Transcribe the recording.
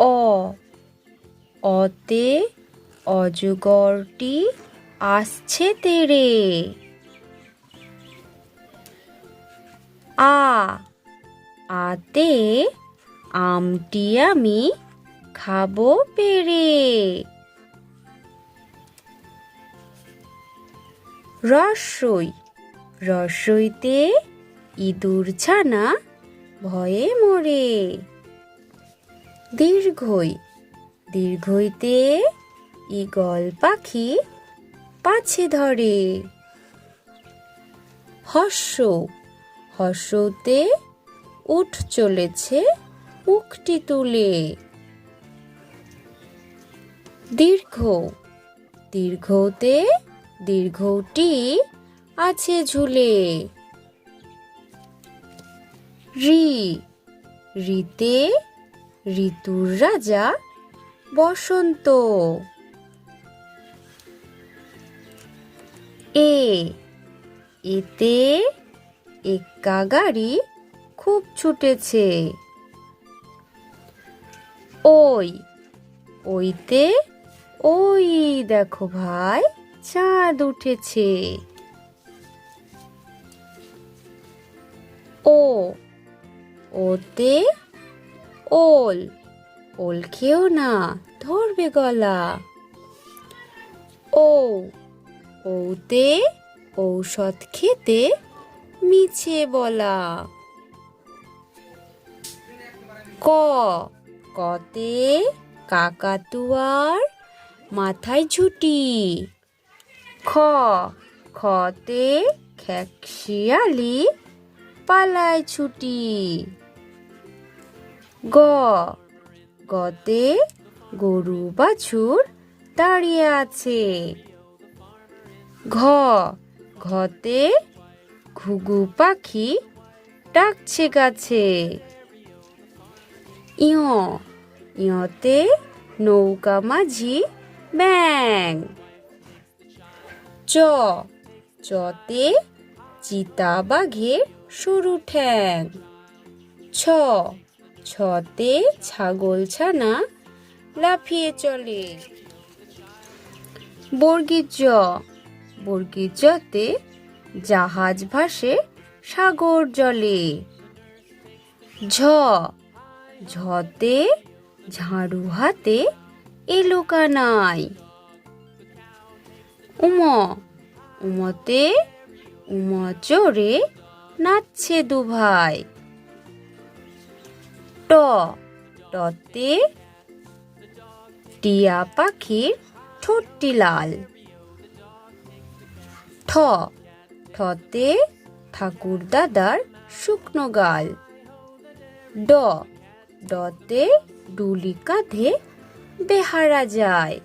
অ অতে অজগরটি আসছে তেড়ে। আ আতে আমটি আমি খাবো পেড়ে। রস্বই রস্বইতে ইঁদুর ছানা ভয়ে মরে। দীর্ঘই দীর্ঘইতে ঈগল পাখি পাছে ধরে। হর্ষ হর্ষতে উট চলেছে মুখটি তুলে। দীর্ঘ দীর্ঘতে দীর্ঘটি আছে ঝুলে। ঋ ঋতে ঋতুর রাজা বসন্ত। এ এতে এক্কা গাড়ি খুব ছুটেছে। ওই ওইতে ওই দেখো ভাই চাঁদ উঠেছে। ও ওতে ওল ওল খেও না ধরবে গলা। ও ওতে ঔষধ খেতে মিছে বলা। ক কতে কাকাতুয়ার মাথায় ঝুঁটি। খ খতে খেকশিয়ালি পালায় ছুটি। গ গতে গরু বাছুর দাঁড়িয়ে আছে। ঘ ঘতে ঘুঘু পাখি ডাকছে গাছে। ইয় ইয়তে নৌকা মাঝি ব্যাঙ। চ চতে চিতা বাঘের সরু ঠ্যাং। ছ ছতে ছাগল ছানা লাফিয়ে চলে। বর্গীর জ বর্গীর জতে জাহাজ ভাসে সাগর জলে। ঝ ঝতে ঝাড়ু হাতে এলো কানাই। উম উমতে উম চড়ে নাচছে দুভাই। ট টতে টিয়া পাখির ঠোঁটটি লাল। ঠ ঠতে ঠাকুর দাদার শুকনো গাল। ড ডতে ডুলি কাঁধে বেহারা যায়।